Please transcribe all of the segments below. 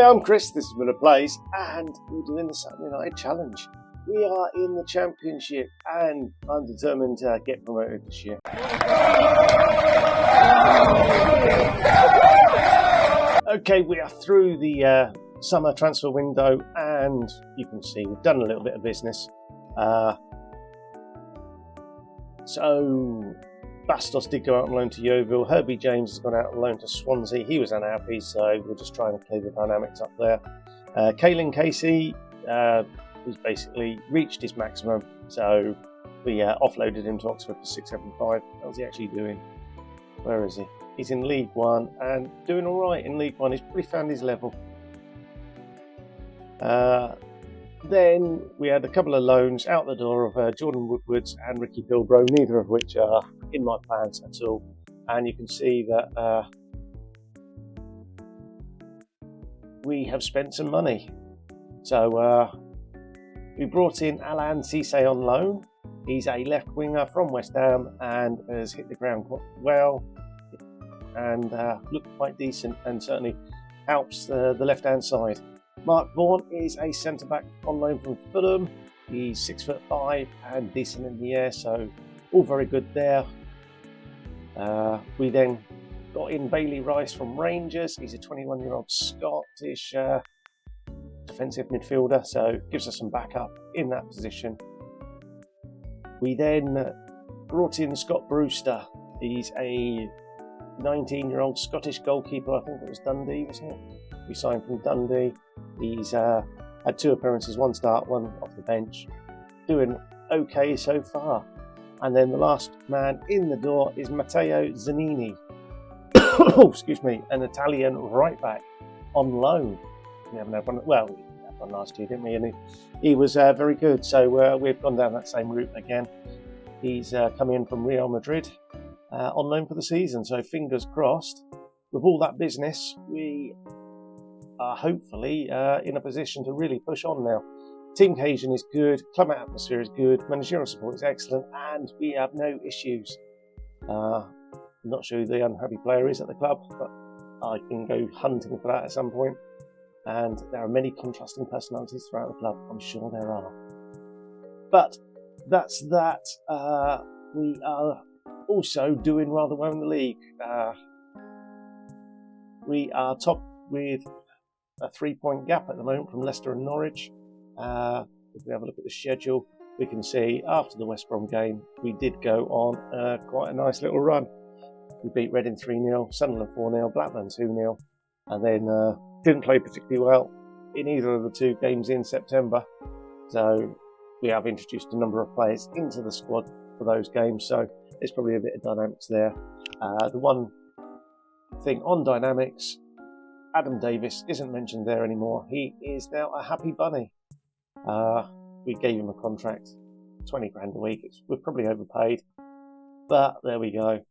I'm Chris, this is Miller Plays, and we're doing the Sutton United Challenge. We are in the Championship, and I'm determined to get promoted this year. Okay, we are through the summer transfer window, and you can see we've done a little bit of business. So Bastos did go out on loan to Yeovil. Herbie James has gone out on loan to Swansea. He was unhappy, so we're just trying to clear the dynamics up there. Kaylin Casey has basically reached his maximum, so we offloaded him to Oxford for 675. How's he actually doing? Where is he? He's in League One and doing all right in League One. He's pretty found his level. Then we had a couple of loans out the door of Jordan Woodwards and Ricky Pilbro, neither of which are in my plans at all. And you can see that we have spent some money. So we brought in Alan Cisse on loan. He's a left winger from West Ham and has hit the ground quite well and looked quite decent and certainly helps the left-hand side. Mark Vaughan is a centre-back on loan from Fulham. He's 6'5" and decent in the air, so all very good there. We then got in Bailey Rice from Rangers. He's a 21-year-old Scottish defensive midfielder, so gives us some backup in that position. We then brought in Scott Brewster. He's a 19-year-old Scottish goalkeeper. I think it was Dundee, wasn't it? We signed from Dundee. He's had 2 appearances, 1 start, 1 off the bench. Doing okay so far. And then the last man in the door is Matteo Zanini. Oh, excuse me, an Italian right back on loan. We haven't had one. Well, we had one last year, didn't we? And he was very good. So we've gone down that same route again. He's coming in from Real Madrid on loan for the season. So fingers crossed. With all that business, we are hopefully in a position to really push on now. Team cohesion is good, club atmosphere is good, managerial support is excellent, and we have no issues. I'm not sure who the unhappy player is at the club, but I can go hunting for that at some point. And there are many contrasting personalities throughout the club, I'm sure there are. But that's that. We are also doing rather well in the league. We are top with a 3-point gap at the moment from Leicester and Norwich. If we have a look at the schedule, we can see after the West Brom game, we did go on quite a nice little run. We beat Reading 3-0, Sunderland 4-0, Blackburn 2-0, and then didn't play particularly well in either of the 2 games in September. So we have introduced a number of players into the squad for those games, so there's probably a bit of dynamics there. The one thing on dynamics, Adam Davis isn't mentioned there anymore. He is now a happy bunny. We gave him a contract, 20 grand a week. We're probably overpaid, but there we go.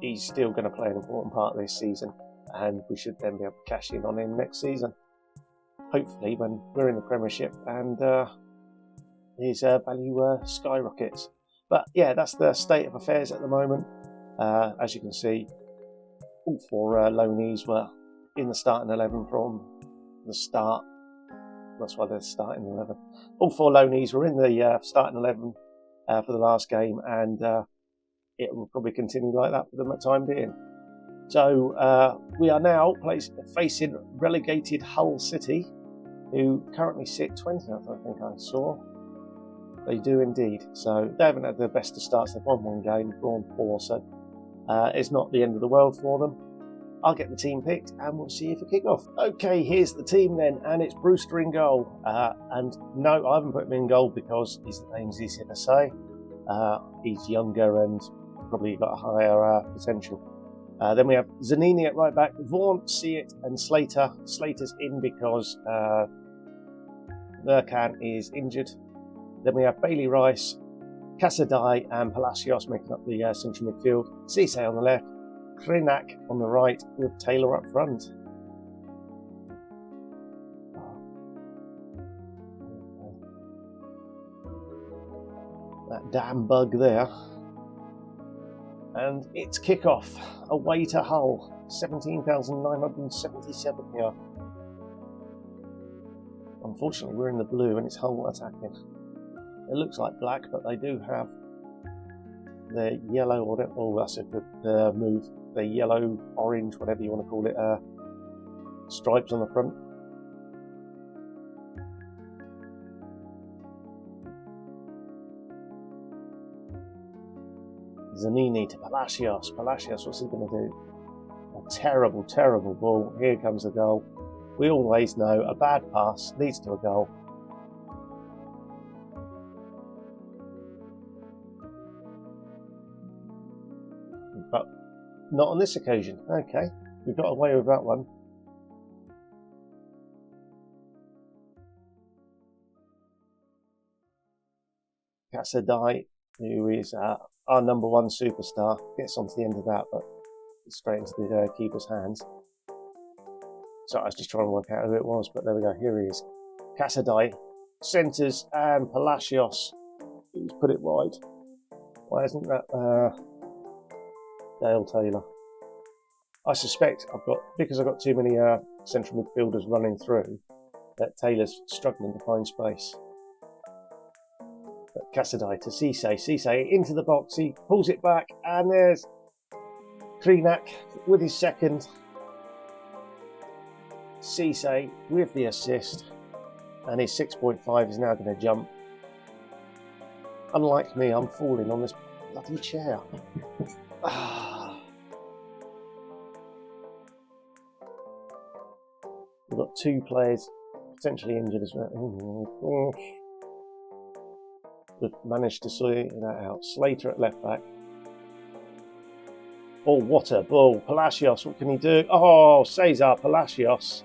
He's still going to play an important part of this season, and we should then be able to cash in on him next season. Hopefully when we're in the Premiership and his value skyrockets. But yeah, that's the state of affairs at the moment. As you can see, all 4 loanees were in the starting 11 from the start. That's why they're starting 11. All 4 loanees were in the starting 11 for the last game, and it will probably continue like that for the time being. So we are now facing relegated Hull City, who currently sit 20th, I think I saw. They do indeed. So they haven't had their best of starts. They've won 1 game, drawn 4, so it's not the end of the world for them. I'll get the team picked and we'll see you for kick-off. Okay, here's the team then, and it's Brewster in goal. And no, I haven't put him in goal because his name's easier to say. He's younger and probably got a higher potential. Then we have Zanini at right back, Vaughan, Seat and Slater. Slater's in because Verkan is injured. Then we have Bailey Rice, Casadei and Palacios making up the central midfield. Cisse on the left, Krinak on the right with Taylor up front. That damn bug there. And it's kick-off away to Hull, 17,977 here. Unfortunately, we're in the blue and it's Hull attacking. It looks like black, but they do have the yellow, or that's a good move, the yellow, orange, whatever you want to call it, stripes on the front. Zanini to Palacios. Palacios, what's he going to do? A terrible, terrible ball. Here comes the goal. We always know a bad pass leads to a goal. But not on this occasion. Okay, we got away with that one. Casadei, who is our number one superstar, gets onto the end of that, but straight into the keeper's hands. So I was just trying to work out who it was, but there we go, here he is. Casadei centres, and Palacios, he's put it wide. Why isn't that Dale Taylor? I suspect because I've got too many central midfielders running through, that Taylor's struggling to find space. But Casadei to Cisse. Cisse into the box, he pulls it back, and there's Krinak with his second. Cisse with the assist, and his 6.5 is now going to jump. Unlike me, I'm falling on this bloody chair. We've got two players potentially injured as well. We've managed to sort that out. Slater at left back. Oh, what a ball. Palacios, what can he do? Oh, Cesar Palacios.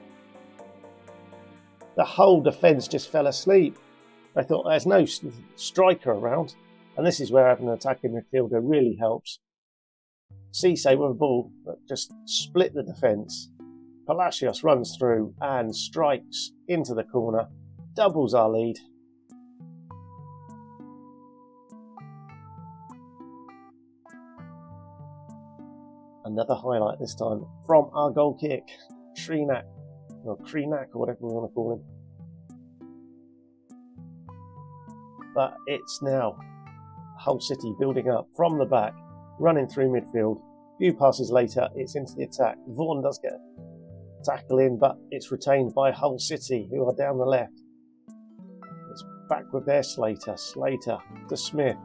The whole defence just fell asleep. I thought there's no striker around. And this is where having an attacking midfielder really helps. Cisse with a ball that just split the defence. Palacios runs through and strikes into the corner. Doubles our lead. Another highlight this time from our goal kick. Krinak, or whatever we want to call him. But it's now Hull City building up from the back, running through midfield. A few passes later, it's into the attack. Vaughan does get a tackle in, but it's retained by Hull City, who are down the left. It's back with their Slater. Slater to Smith.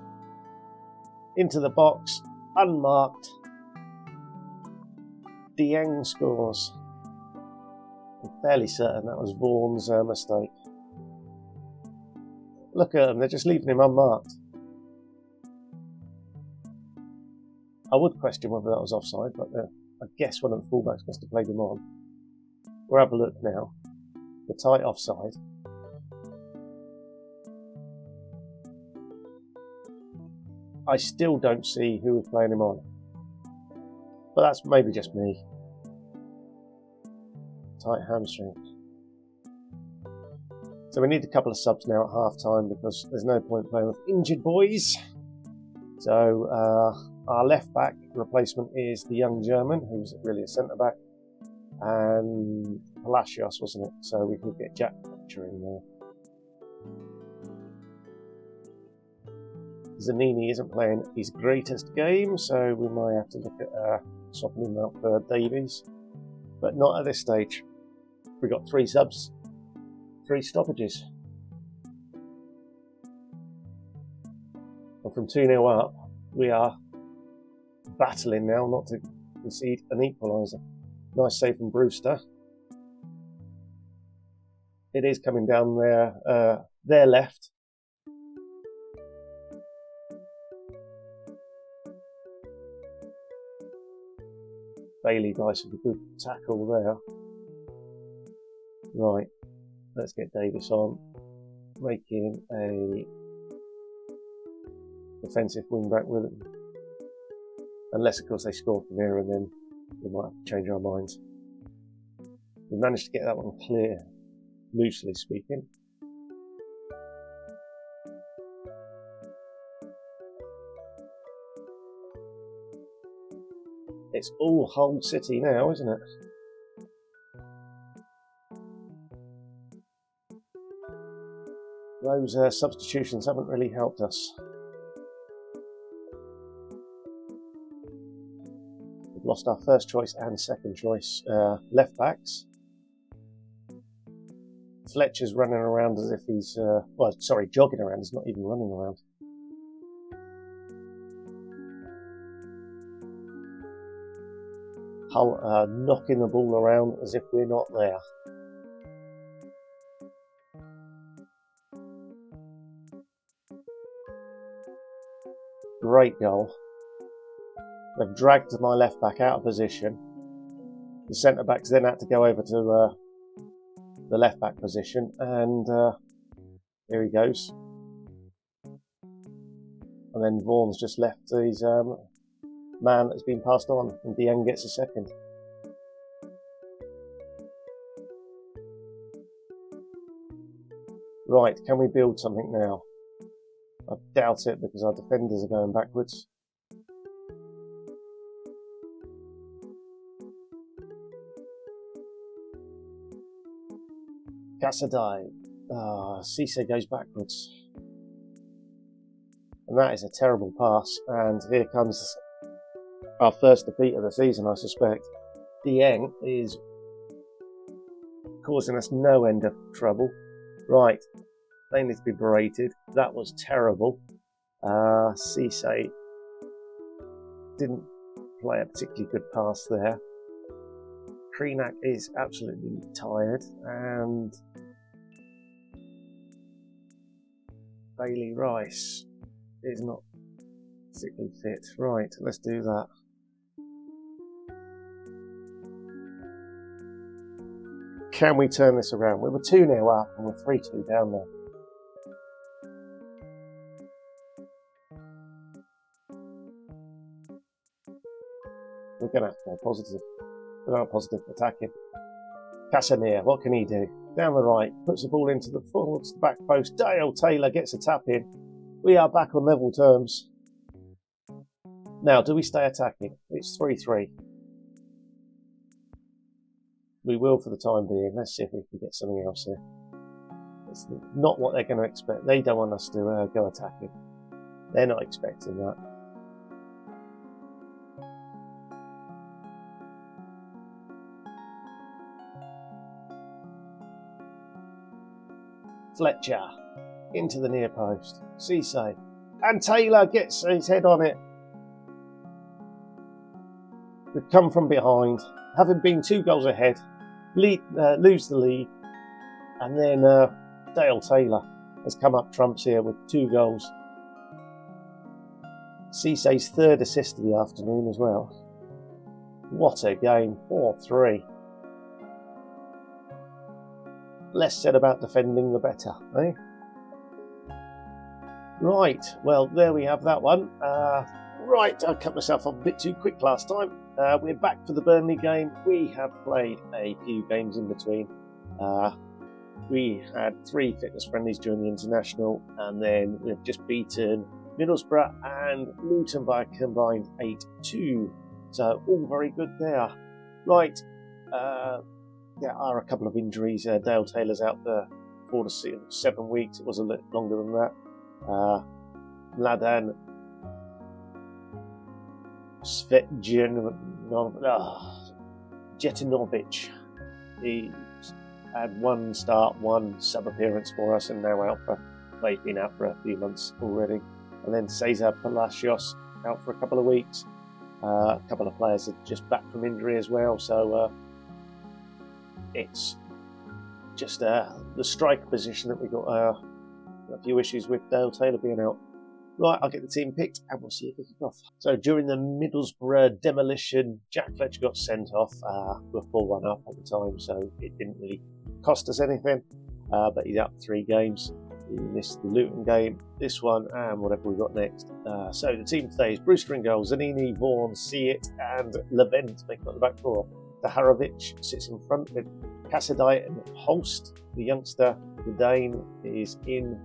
Into the box, unmarked. Dieng scores. I'm fairly certain that was Vaughan's mistake. Look at them, they're just leaving him unmarked. I would question whether that was offside, but I guess one of the fullbacks must have played him on. We'll have a look now. The tight offside. I still don't see who was playing him on. But that's maybe just me. Tight hamstring. So we need a couple of subs now at half time because there's no point playing with injured boys. So our left back replacement is the young German, who's really a centre back, and Palacios, wasn't it? So we could get Jack Fletcher in there. Zanini isn't playing his greatest game, so we might have to look at swapping him out for Davies, but not at this stage. We got 3 subs, 3 stoppages. And from 2-0 up, we are battling now not to concede an equaliser. Nice save from Brewster. It is coming down their left. Bailey Dice with a good tackle there. Right, let's get Davis on, making a defensive wing back with it. Unless, of course, they score from here, and then we might have to change our minds. We managed to get that one clear, loosely speaking. It's all Hull City now, isn't it? Those substitutions haven't really helped us. We've lost our first choice and second choice left backs. Fletcher's running around as if he's, jogging around. He's not even running around. Hull knocking the ball around as if we're not there. Great goal. They've dragged my left back out of position. The centre backs then had to go over to the left back position, and here he goes. And then Vaughan's just left his man that's been passed on, and Dieng gets a second. Right, can we build something now? I doubt it because our defenders are going backwards. Casadei. Cisse goes backwards. And that is a terrible pass. And here comes our first defeat of the season, I suspect. Dieng is causing us no end of trouble. Right, they need to be berated. That was terrible. Cisse didn't play a particularly good pass there. Krenak is absolutely tired, and Bailey Rice is not particularly fit. Right, let's do that. Can we turn this around? We were 2-0 up and we're 3-2 down there. We're going to have to go positive. We're not positive attacking. Casemiro, what can he do? Down the right, puts the ball into the towards the back post. Dale Taylor gets a tap in. We are back on level terms. Now, do we stay attacking? It's 3-3. We will for the time being. Let's see if we can get something else here. It's not what they're going to expect. They don't want us to go attacking. They're not expecting that. Fletcher into the near post. Cisse. And Taylor gets his head on it. We've come from behind, having been 2 goals ahead, lose the lead, and then Dale Taylor has come up trumps here with 2 goals. Cisse's 3rd assist of the afternoon as well. What a game, 4-3. Less said about defending, the better, eh? Right, well, there we have that one. Right, I cut myself off a bit too quick last time. We're back for the Burnley game. We have played a few games in between. We had 3 fitness friendlies during the international, and then we've just beaten Middlesbrough and Luton by a combined 8-2. So all very good there. Right, there are a couple of injuries. Dale Taylor's out for 4 to 7 weeks. It was a little longer than that. Mladen Jetinovic. He had 1 start, 1 sub appearance for us, and now out for, well, he's been out for a few months already. And then Cesar Palacios out for a couple of weeks. A couple of players are just back from injury as well, so it's just the striker position that we've got a few issues with Dale Taylor being out. Right, I'll get the team picked and we'll see if we kick off. So during the Middlesbrough demolition, Jack Fletcher got sent off. We were 4-1 up at the time, so it didn't really cost us anything. But he's out for 3 games. He missed the Luton game, this one, and whatever we got next. So the team today is Brewster in goal, Zanini, Vaughan, Seat, and Levent making up the back 4. Taharovic sits in front with Casadei and Holst. The youngster, the Dane, is in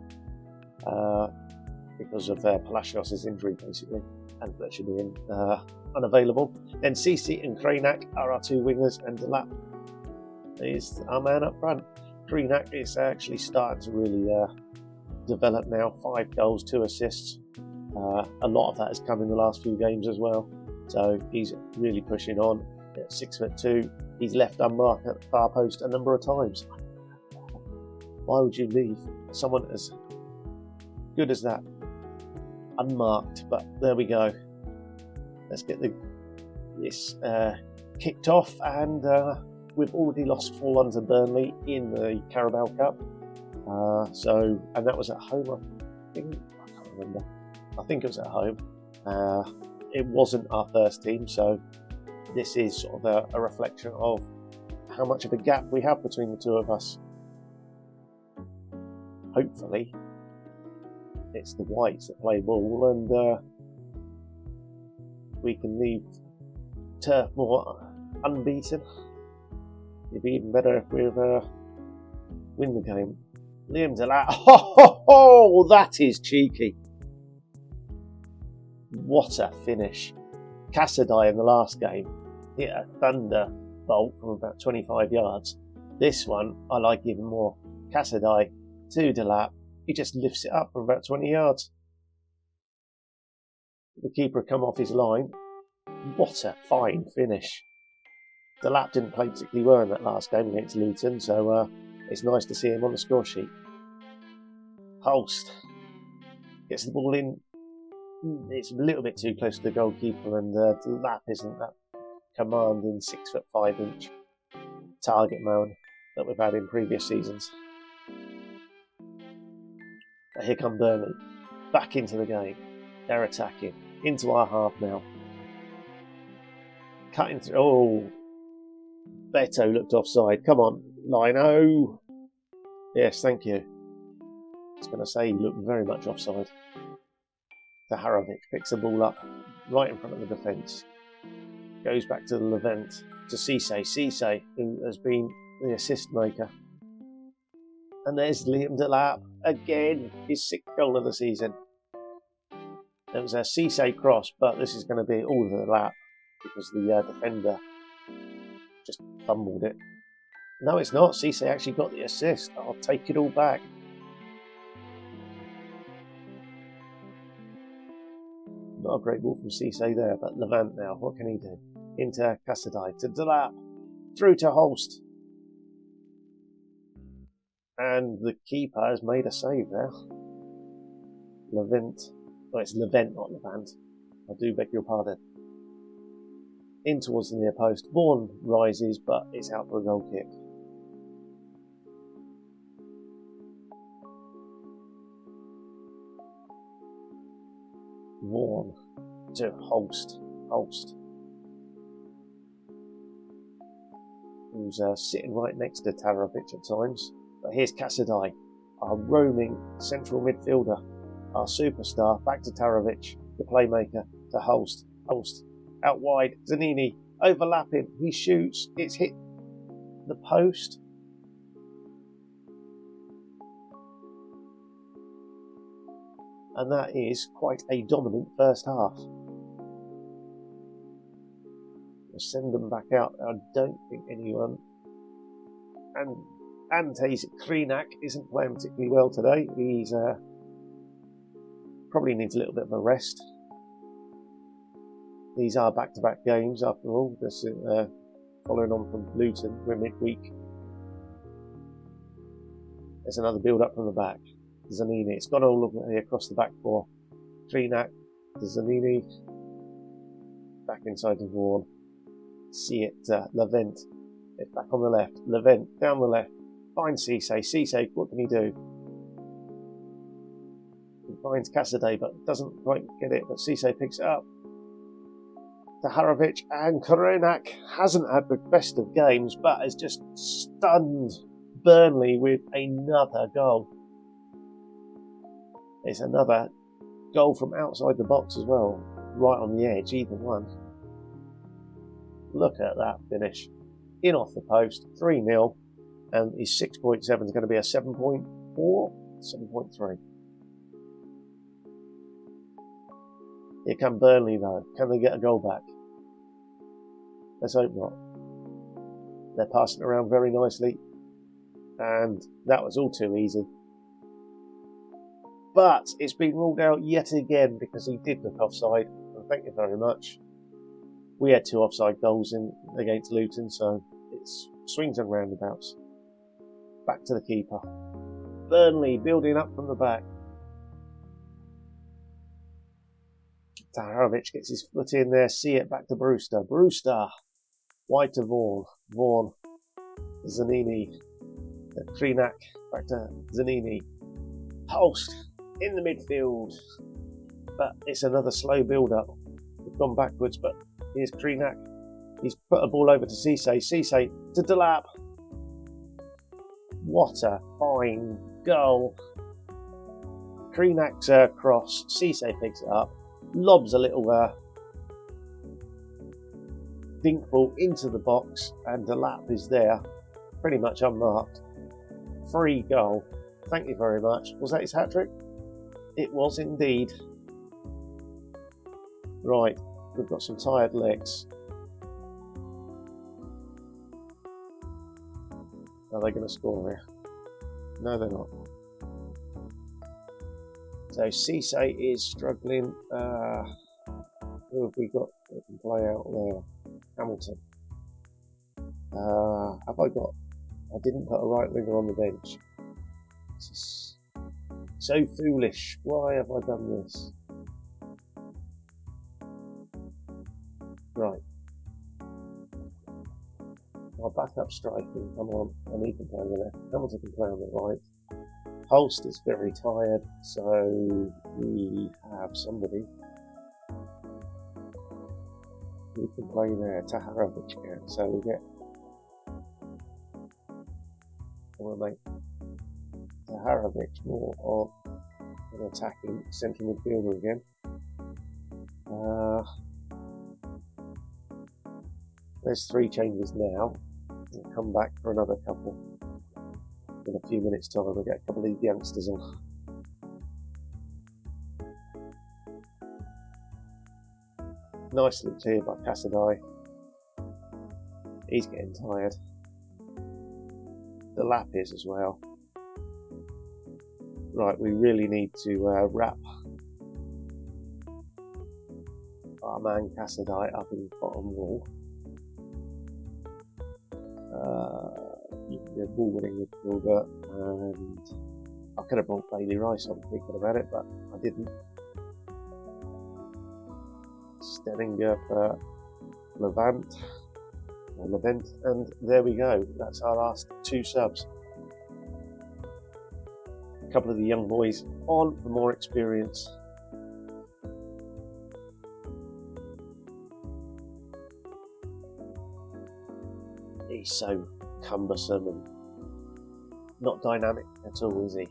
because of Palacios' injury, basically, and Fletcher being unavailable. Then Cisse and Krenak are our 2 wingers, and Delap is our man up front. Krenak is actually starting to really developed now. 5 goals, 2 assists. A lot of that has come in the last few games as well. So he's really pushing on. At 6'2", he's left unmarked at the far post a number of times. Why would you leave someone as good as that unmarked? But there we go. Let's get this kicked off, and we've already lost 4-1 to Burnley in the Carabao Cup. And that was at home, I think. I can't remember. I think it was at home. It wasn't our first team, so this is sort of a reflection of how much of a gap we have between the two of us. Hopefully, it's the Whites that play ball, and we can leave Turf Moor unbeaten. It'd be even better if we win the game. Liam Delap, that is cheeky. What a finish. Cassadai in the last game hit a thunderbolt from about 25 yards. This one I like even more. Cassadai to Delap, he just lifts it up from about 20 yards. The keeper come off his line. What a fine finish. Delap didn't play particularly well in that last game against Luton, so it's nice to see him on the score sheet. Holst gets the ball in. It's a little bit too close to the goalkeeper, and Delap isn't that commanding 6'5" target man that we've had in previous seasons. But here come Burnley, back into the game. They're attacking into our half now. Cutting through. Oh, Beto looked offside. Come on, Lino. Yes, thank you. I was going to say he looked very much offside. Zaharovic picks the ball up right in front of the defence. Goes back to the Levent, to Cisse. Cisse, who has been the assist maker. And there's Liam Delap again, his 6th goal of the season. It was a Cisse cross, but this is going to be all Delap because the defender just fumbled it. No, it's not. Cisse actually got the assist. I'll take it all back. Not a great ball from Cisse there, but Levant now, what can he do? Into Cassadai, to Delap, through to Holst. And the keeper has made a save there. Levent. Oh, it's Levent, not Levant. I do beg your pardon. In towards the near post. Vaughan rises, but it's out for a goal kick. Vaughan to Holst. Holst, who's sitting right next to Tarovic at times. But here's Cassadai, our roaming central midfielder, our superstar. Back to Tarovic, the playmaker, to Holst. Holst out wide. Zanini overlapping. He shoots. It's hit the post. And that is quite a dominant first half. We'll send them back out. I don't think anyone. And Antes Krinak isn't playing particularly well today. He's probably needs a little bit of a rest. These are back-to-back games after all. This following on from Luton, we're midweek. There's another build-up from the back. Zanini, it's gone all across the back four. Krinak to Zanini. Back inside to Vaughan. See it, Levent. It's back on the left. Levent down the left. Finds Cisse. Cisse, what can he do? He finds Cassadai, but doesn't quite get it. But Cisse picks it up. Zaharovic, and Krinak hasn't had the best of games, but has just stunned Burnley with another goal. It's another goal from outside the box as well, right on the edge, either one. Look at that finish. In off the post, 3-0, and his 6.7 is going to be a 7.4, 7.3. Here come Burnley though. Can they get a goal back? Let's hope not. They're passing it around very nicely, and that was all too easy. But it's been ruled out yet again because he did look offside. And thank you very much. We had 2 offside goals against Luton, so it's swings and roundabouts. Back to the keeper. Burnley building up from the back. Taharovic gets his foot in there. See it back to Brewster. Brewster. Wide to Vaughan. Vaughan. Zanini. Krinak. Back to Zanini. Holst in the midfield. But it's another slow build-up. We've gone backwards, but here's Krinak. He's put a ball over to Cisse. Cisse to Delap. What a fine goal. Krenak's cross. Cisse picks it up. Lobs a little dink ball into the box, and Delap is there, pretty much unmarked. Free goal. Thank you very much. Was that his hat-trick? It was indeed. Right, we've got some tired legs. Are they going to score here? No, they're not. So Cisse is struggling. Who have we got that can play out there? Hamilton. Have I got? I didn't put a right winger on the bench. This is so foolish. Why have I done this? Right. Our backup striking. Come on, and he can play on the left. Hamilton can play on the right. Holst is very tired, so we have somebody who can play there. Taharovic again. So we get. I want to make Taharovic more of an attacking central midfielder again. There's 3 changes now. We'll come back for another couple in a few minutes' time. We'll get a couple of these youngsters on. Nicely cleared by Cassidy. He's getting tired. The lap is as well. Right, we really need to wrap our man Cassidy up in the bottom wall. You can get ball winning midfielder, and I could have brought Bailey Rice on thinking about it, but I didn't. Stellinger for Levant, and there we go. That's our last 2 subs. A couple of the young boys on for more experience. He's so cumbersome and not dynamic at all, is he?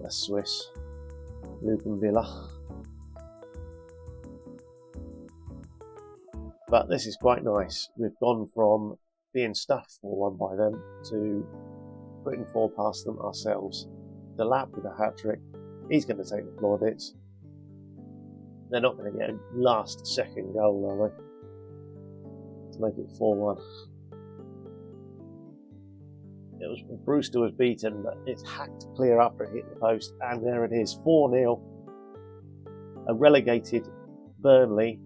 That's Swiss. Luton Villa. But this is quite nice. We've gone from being stuffed 4-1 by them to putting 4 past them ourselves. The lap with a hat-trick. He's going to take the plaudits. They're not going to get a last-second goal, are they? To make it 4-1. Brewster was beaten, but it's hacked clear after it hit the post, and there it is, 4-0. A relegated Burnley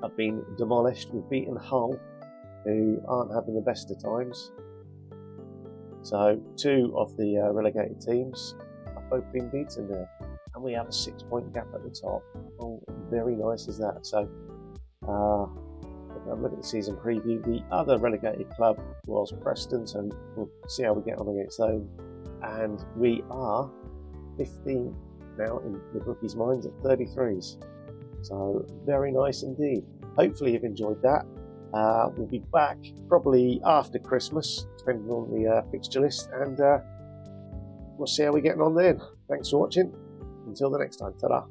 have been demolished. We've beaten Hull, who aren't having the best of times. So 2 of the relegated teams have both been beaten there, and we have a 6-point gap at the top. Oh, very nice is that. So look at the season preview. The other relegated club was Preston, so we'll see how we get on against them. And we are 15 now in the bookies' minds at 33s. So very nice indeed. Hopefully you've enjoyed that. We'll be back probably after Christmas, depending on the fixture list, and we'll see how we're getting on then. Thanks for watching. Until the next time, ta-da.